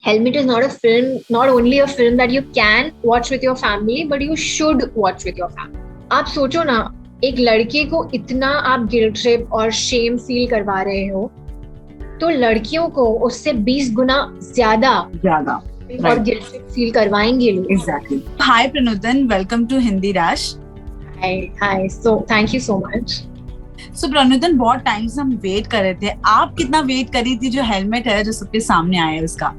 Helmet is not a film, not only a film that you can watch with your family, but you should watch with your family. आप सोचो ना, एक लड़के को इतना आप गिल्ट ट्रिप और शेम फील करवा रहे हो, तो लड़कियों को उससे 20 गुना ज्यादा और गिल्ट ट्रिप फील करवाएंगे लोग. Exactly. Hi Pranutan, welcome to Hindi Rush. Hi. So thank you so much. So Pranutan, बहुत टाइम से हम वेट कर रहे थे. आप कितना वेट कर रही थी जो हेलमेट है जो सबके सामने आया है उसका?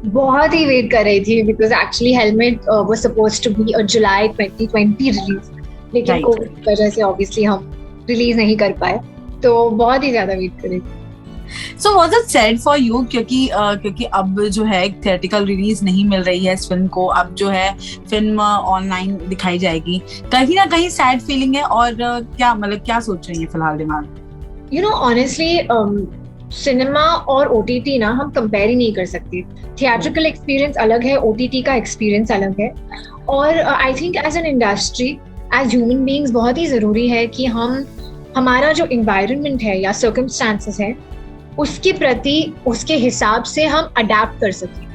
बहुत ही वेट कर रही थी because actually Helmet was supposed to be a July 2020 release, लेकिन कोविड की वजह से obviously हम रिलीज नहीं कर पाए, तो बहुत ही ज्यादा वेट कर रही थी. So was it sad for you क्योंकि अब जो है थिएट्रिकल रिलीज नहीं मिल रही है इस फिल्म को, अब जो है फिल्म ऑनलाइन दिखाई जाएगी, कहीं ना कहीं सैड फीलिंग है और क्या सोच रही है फिलहाल दिमाग? You know, honestly, सिनेमा और OTT ना हम कंपेयर ही नहीं कर सकते. थिएट्रिकल एक्सपीरियंस अलग है, OTT का एक्सपीरियंस अलग है. और I think as an industry, as human beings बहुत ही जरूरी है कि हमारा जो एनवायरनमेंट है या सर्कमस्टांसेस है उसके प्रति उसके हिसाब से हम अडेप्ट कर सकें.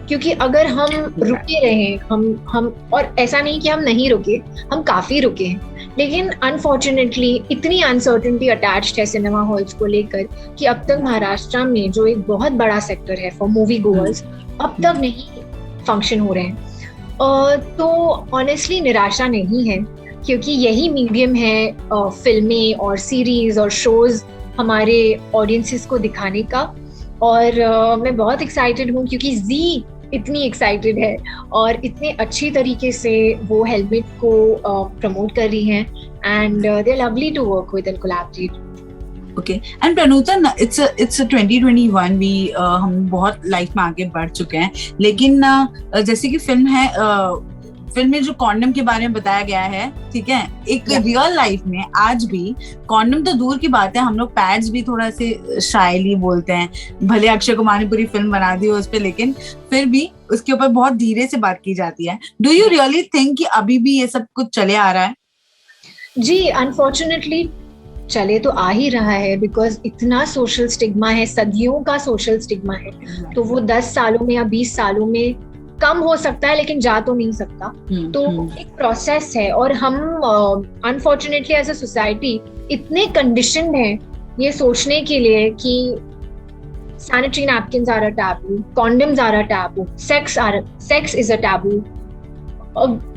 क्योंकि अगर हम रुके रहें, हम और ऐसा नहीं कि हम नहीं रुके, हम काफी रुके हैं, लेकिन अनफॉर्चुनेटली इतनी अनसर्टेनिटी अटैच्ड है सिनेमा हॉल्स को लेकर कि अब तक महाराष्ट्र में जो एक बहुत बड़ा सेक्टर है फॉर मूवी गोअर्स अब तक नहीं फंक्शन हो रहे हैं. तो ऑनेस्टली निराशा नहीं है, क्योंकि यही मीडियम है फिल्में और सीरीज और शोज हमारे ऑडियंसेस को दिखाने का. और मैं बहुत एक्साइटेड हूँ क्योंकि जी इतनी एक्साइटेड है और इतने अच्छी तरीके से वो हेलमेट को प्रमोट कर रही हैं, and they are lovely to work with and collaborate. Okay, and Pranutan, it's a 2021 we हम बहुत लाइफ में आगे बढ़ चुके हैं, लेकिन जैसे कि फिल्म में जो कॉन्डम के बारे में बताया गया है, ठीक है, एक रियल लाइफ में आज भी कॉन्डम तो दूर की बात है, हम लोग पैड्स भी थोड़ा से शायली बोलते हैं. भले अक्षय कुमार ने पूरी फिल्म बना दी हो उस पे, लेकिन फिर भी उसके ऊपर बहुत धीरे से बात की जाती है. डू यू रियली थिंक कि अभी भी ये सब कुछ चले आ रहा है? जी, अनफॉर्चुनेटली चले तो आ ही रहा है, बिकॉज इतना सोशल स्टिग्मा है, सदियों का सोशल स्टिग्मा है. तो वो 10 सालों में या 20 सालों में कम हो सकता है, लेकिन जा तो नहीं सकता. तो एक प्रोसेस है, और हम अनफॉर्चुनेटली एज अ सोसाइटी इतने कंडीशनड हैं ये सोचने के लिए कि sanitary napkins are a taboo, condoms are a taboo, sex is a taboo.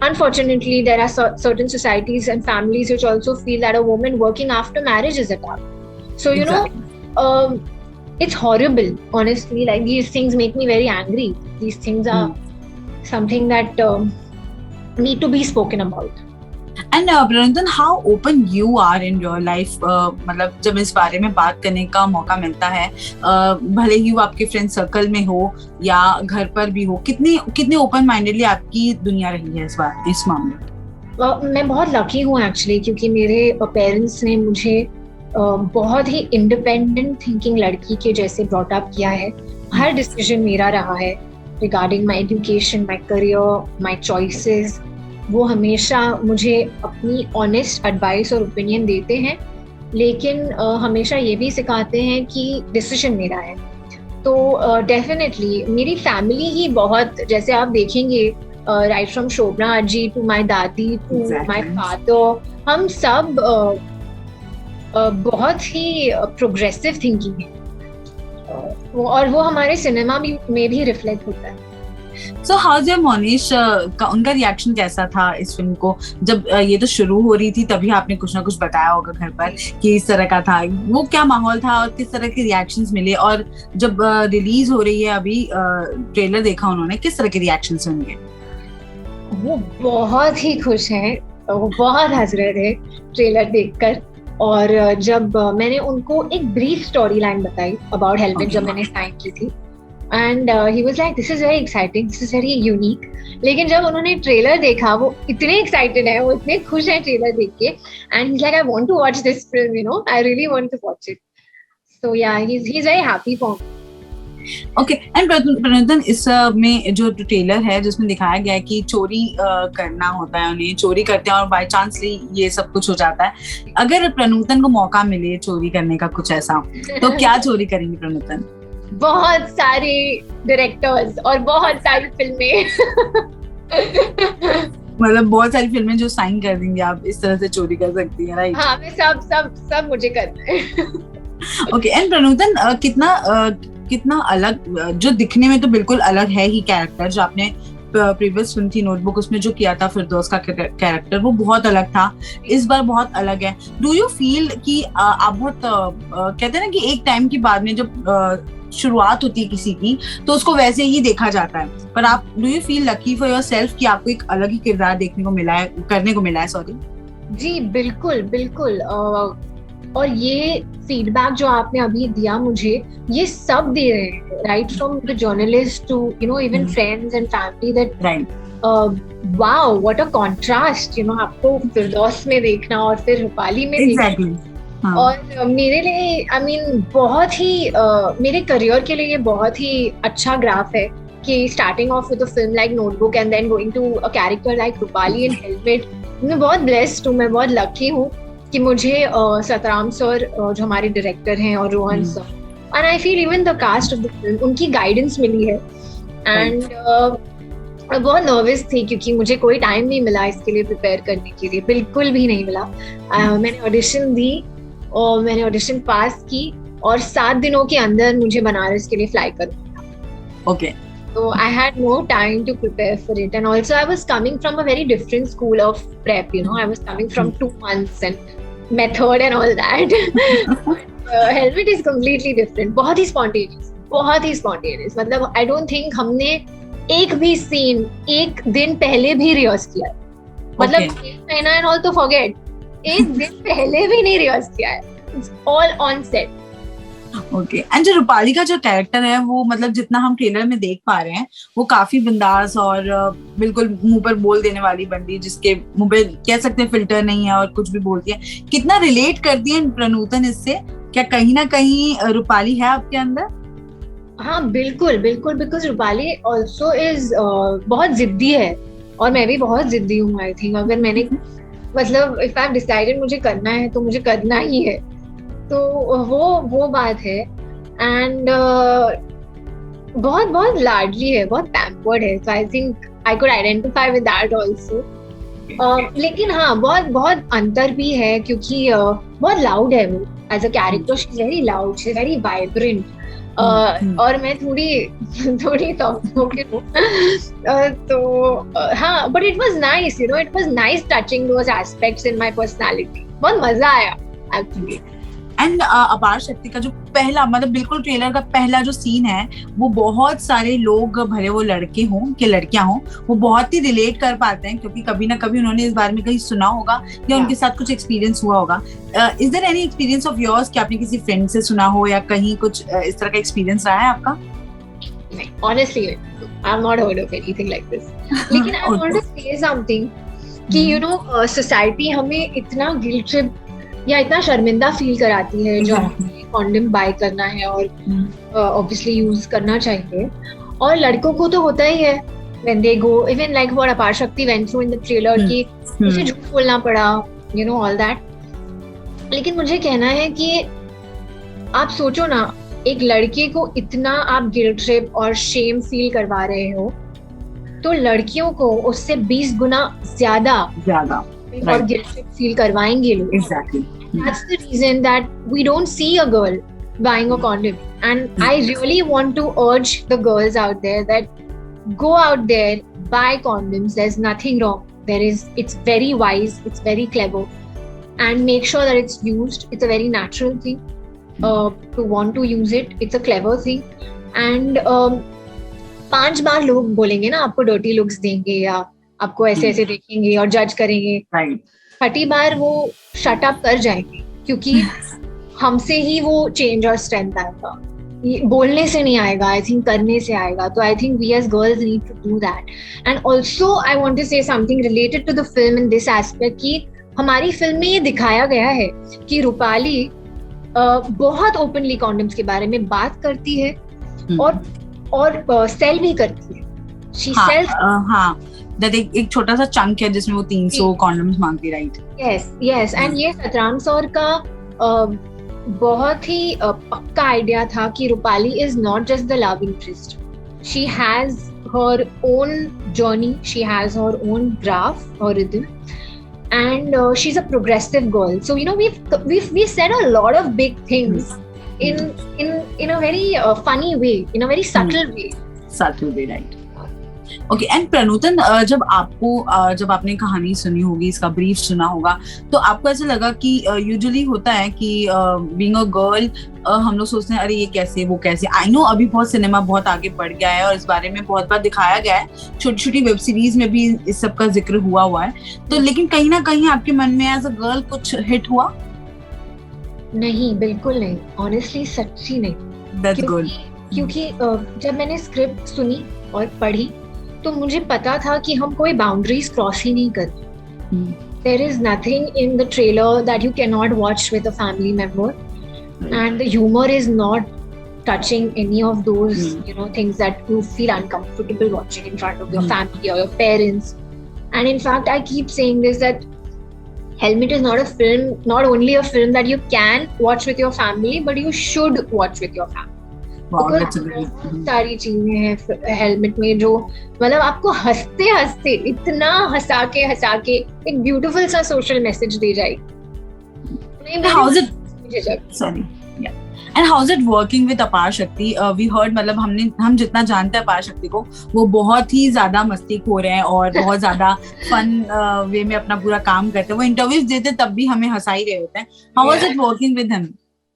Unfortunately, there are certain societies and families which also feel that a woman working after marriage is a taboo. So, you know, it's horrible, honestly. Like, these things make me very angry. These things are something that need to be spoken about. And Pranutan, how open you are in your life? मतलब जब इस बारे में बात करने का मौका मिलता है, भले ही वो आपके फ्रेंड सर्कल में हो या घर पर भी हो, कितनी ओपन माइंडेडली आपकी दुनिया रही है इस मामले? मैं बहुत लकी हूँ एक्चुअली, क्योंकि मेरे पेरेंट्स ने मुझे बहुत ही इंडिपेंडेंट थिंकिंग लड़की के जैसे ब्रॉट अप किया है. हर डिसीजन मेरा रहा है regarding my education, my career, my choices. वो हमेशा मुझे अपनी ऑनेस्ट एडवाइस और ओपिनियन देते हैं, लेकिन हमेशा ये भी सिखाते हैं कि डिसीजन मेरा है. तो डेफिनेटली मेरी फैमिली ही बहुत, जैसे आप देखेंगे right from Shobhana ji to my दादी टू माय फादर, हम सब बहुत ही प्रोग्रेसिव थिंकिंग है, और वो हमारे सिनेमा में भी रिफ्लेक्ट होता है. So how's your मोनिश का उनका रिएक्शन कैसा था इस फिल्म को? जब ये तो शुरू हो रही थी तभी आपने कुछ ना कुछ बताया होगा घर पर कि इस तरह का था, वो क्या माहौल था और किस तरह के रिएक्शंस मिले? और जब रिलीज हो रही है अभी, ट्रेलर देखा उन्होंने, किस तरह के रिएक्शंस होंगे? वो बहुत ही खुश हैं, वो बहुत हंस रहे थे ट्रेलर देखकर. और जब मैंने उनको एक ब्रीफ स्टोरी लाइन बताई अबाउट हेलमेट, जब मैंने साइन की थी, and he was like, this is very exciting, this is very unique. लेकिन जब उन्होंने ट्रेलर देखा, वो इतने एक्साइटेड है, वो इतने खुश हैं ट्रेलर देख के, and he's like, I want to watch this film, you know, I really want to watch it. So yeah, he's very happy for me. Okay, and Pranutan, इस में जो ट्रेलर है जिसमें दिखाया गया है कि चोरी करना होता है, उन्हें चोरी करते हैं और बाय चांसली ये सब कुछ हो जाता है. अगर प्रनुतन को मौका मिले चोरी करने का कुछ ऐसा, तो क्या चोरी करेंगे प्रनुतन? बहुत सारे डायरेक्टर्स और बहुत सारी फिल्में। मतलब बहुत सारी फिल्में जो साइन कर देंगे आप इस तरह से चोरी कर सकती है, राइट? हाँ, मैं सब सब सब मुझे करना है। ओके, एंड प्रणूतन कितना अलग, जो दिखने में तो बिल्कुल अलग है ही कैरेक्टर, जो आपने प्रीवियस फिल्म थी नोटबुक उसमें जो किया था फिरदौस का कैरेक्टर, वो बहुत अलग था, इस बार बहुत अलग है। डू यू फील कि आप बहुत कहते हैं ना कि एक टाइम के बाद में जब शुरुआत होती है किसी की तो उसको वैसे ही देखा जाता है, पर आप do you feel lucky for yourself कि आपको एक अलग ही किरदार देखने को मिला है, करने को मिला है, सॉरी? जी बिल्कुल बिल्कुल। और ये फीडबैक जो आपने अभी दिया मुझे, ये सब दे रहे हैं, right from the journalist to you know even friends and family, that wow what a contrast, you know, आपको फिरदौस में देखना और फिर रूपाली में exactly. देखना। और मेरे लिए आई मीन बहुत ही मेरे करियर के लिए ये बहुत ही अच्छा ग्राफ है कि starting off with a film like Notebook and then going to a character like Rupali in Helmet. मैं बहुत ब्लेस्ड हूँ, मैं बहुत लकी हूँ कि मुझे सतराम सर जो हमारे डायरेक्टर हैं और Rohan sir, and I feel even the cast of the film, उनकी गाइडेंस मिली है। एंड मैं बहुत नर्वस थी क्योंकि मुझे कोई टाइम नहीं मिला इसके लिए प्रिपेयर करने के लिए, बिल्कुल भी नहीं मिला। मैंने ऑडिशन दी और मैंने ऑडिशन पास की और 7 दिनों के अंदर मुझे बनारस के लिए फ्लाई करना था। Okay. So I had no time to prepare for it, and also I was coming from a very different school of prep. You know, I was coming from 2 months and method and all that. Helmet is completely different. बहुत ही spontaneous, बहुत ही spontaneous. मतलब I don't think हमने एक भी scene एक दिन पहले भी रिहर्स किया है। मतलब एक महीना and all तो forget, एक दिन पहले भी नहीं रिहर्स किया है। It's all on set. Okay, and जो रूपाली का जो कैरेक्टर है वो मतलब जितना हम ट्रेलर में देख पा रहे हैं वो काफी बिंदास और बिल्कुल मुंह पर बोल देने वाली बंदी, जिसके मुंह पे कह सकते हैं फिल्टर नहीं है और कुछ भी बोलती है। कितना रिलेट करती है प्रणूतन इससे? क्या कहीं ना कहीं रूपाली है आपके अंदर? हाँ बिल्कुल बिल्कुल, बिकॉज रूपाली ऑल्सो इज बहुत जिद्दी है और मैं भी बहुत जिद्दी हूँ। आई थिंक अगर मैंने मतलब इफ आई हैव डिसाइडेड मुझे करना है तो मुझे करना ही है, तो वो बात है। एंड बहुत बहुत लाडली है, बहुत पैम्पर्ड है, so I think I could identify with that also. लेकिन हाँ बहुत बहुत अंतर भी है क्योंकि बहुत लाउड है वो as a character, she is very loud, she is very vibrant, और मैं थोड़ी सॉफ्ट स्पोकन हूँ। तो हाँ, but it was nice, you know, it was nice touching those aspects in my personality. बहुत मजा आया एक्चुअली। एंड अपार शक्ति का जो पहला मतलब बिल्कुल ट्रेलर का पहला जो सीन है वो बहुत सारे लोग, भले वो लड़के हों कि लड़कियां हों, वो बहुत ही रिलेट कर पाते हैं क्योंकि कभी ना कभी उन्होंने इस बारे में कहीं सुना होगा या उनके साथ कुछ एक्सपीरियंस हुआ होगा। Is there any experience of yours कि आपने किसी फ्रेंड से सुना हो या कहीं कुछ इस तरह का एक्सपीरियंस रहा है आपका? नहीं, honestly I have not heard of anything like this. लेकिन I want to say something कि you know society हमें इतना गिल्ट ट्रिप या इतना शर्मिंदा फील कराती है जो कॉन्डम बाय करना है और ऑब्वियसली यूज करना चाहिए, और लड़कों को तो होता ही है when they go even like what अपार शक्ति went through in the trailer कि उसे झूठ बोलना पड़ा, you know all that। लेकिन मुझे कहना है कि आप सोचो ना, एक लड़के को इतना आप गिल्ट ट्रिप और शेम फील करवा रहे हो, तो लड़कियों को उससे 20 गुना ज्यादा और गिल्ट ट्रिप फील करवाएंगे लोग। Exactly. That's the reason that we don't see a girl buying a condom, and I really want to urge the girls out there that go out there, buy condoms. There's nothing wrong. It's very wise, it's very clever, and make sure that it's used. It's a very natural thing to want to use it. It's a clever thing, and 5 बार लोग बोलेंगे ना आपको dirty looks देंगे या आपको ऐसे ऐसे देखेंगे और जज करेंगे, 30 बार वो शट अप कर जाएंगे क्योंकि हमसे ही वो चेंज और स्ट्रेंथ आएगा। बोलने से नहीं आएगा, आई थिंक करने से आएगा। तो I think we as girls need to do that. And also I want to say something related to the film in this aspect कि हमारी फिल्म में ये दिखाया गया है कि रूपाली बहुत ओपनली कॉन्डम्स के बारे में बात करती है और सेल भी करती है। शी सेल्स, हाँ, दैट एक छोटा सा चंक है जिसमें वो 300 कॉन्डम्स मांगती, राइट? यस एंड ये सतराम सर का बहुत ही पक्का आइडिया था कि Rupali is not just the love interest, she has her own journey, she has her own graph or rhythm, and she's a progressive girl. So you know, we said a lot of big things in a very funny way, in a very subtle way. Subtle way, right? Okay and Pranutan, जब आपने कहानी सुनी होगी, इसका brief सुना होगा, तो आपको ऐसा लगा कि यूजुअली होता है कि बीइंग अ गर्ल हम लोग सोचते हैं अरे ये कैसे वो कैसे। आई नो अभी बहुत सिनेमा बहुत आगे बढ़ गया है और इस बारे में बहुत बार दिखाया गया है, छोटी छोटी वेब सीरीज में भी इस सब का जिक्र हुआ है, तो लेकिन कहीं ना कहीं आपके मन में एज अ गर्ल कुछ हिट हुआ? नहीं, बिल्कुल नहीं, ऑनेस्टली सच्ची नहीं। That's good. क्योंकि जब मैंने स्क्रिप्ट सुनी और पढ़ी तो मुझे पता था कि हम कोई बाउंड्रीज क्रॉस ही नहीं करते। There is nothing in the trailer that you cannot watch with a family member, and the humor is not touching any of those things that you feel uncomfortable watching in front of your family or your parents. And in fact, I keep saying this, that Helmet is not a film, not only a film that you can watch with your family, but you should watch with your family. बहुत सारी चीजें हैं helmet में जो मतलब आपको हंसते हंसते इतना हंसा के एक ब्यूटीफुल सा सोशल मैसेज दे जाएगी। And how's it working with अपार शक्ति? We heard, मतलब हम जितना जानते हैं अपार शक्ति को, वो बहुत ही ज्यादा मस्तीखोर हैं और बहुत ज्यादा फन वे में अपना पूरा काम करते हैं। वो इंटरव्यूज देते तब भी हमें हंसा ही रहे होते हैं। How was it working with him?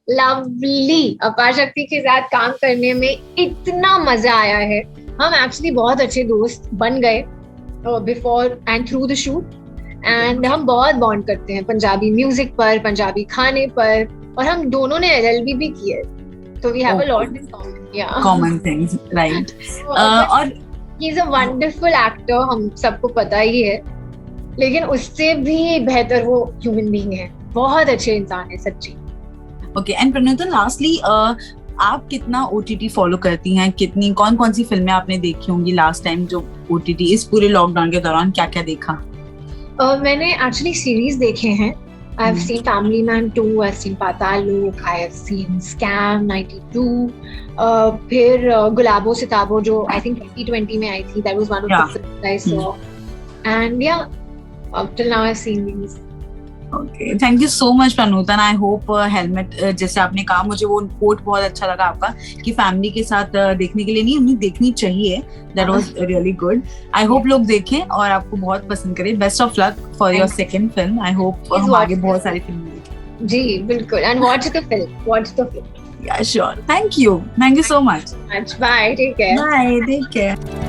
Lovely, अपार शक्ति के साथ काम करने में इतना मजा आया है। हम एक्चुअली बहुत अच्छे दोस्त बन गए before and through the shoot, and हम बहुत बॉन्ड करते हैं पंजाबी म्यूजिक पर, पंजाबी खाने पर, और हम दोनों ने LLB भी की है, तो we have a lot in common things, right? और he is a wonderful actor, हम सबको पता ही है, लेकिन उससे भी बेहतर वो ह्यूमन बीइंग है, बहुत अच्छे इंसान है सच्ची। ओके एंड प्रणूतन, लास्टली आप कितना OTT फॉलो करती हैं? कितनी कौन सी फिल्में आपने देखी होंगी लास्ट टाइम जो OTT इस पूरे लॉकडाउन के दौरान क्या देखा? मैंने एक्चुअली सीरीज देखे हैं। I've seen Family Man 2, I've seen Patal Lok, I have seen Scam 92, फिर गुलाबो सिताबो जो I think 2020 में आई थी, that was one of the films I saw, and yeah, up till now I've seen these. Okay, thank you so much Pranutan. I hope helmet, जैसे आपने कहा, मुझे वो coat बहुत अच्छा लगा आपका कि फैमिली के साथ देखने के लिए नहीं, उन्हें देखनी चाहिए। That was really good. I hope लोग देखें और आपको बहुत पसंद करें। Best of luck for your second film. I hope हम आगे बहुत सारी फिल्में देखें। जी बिल्कुल, and watch the film. Yeah, sure. Thank you so much. Bye, take care. Bye, take care.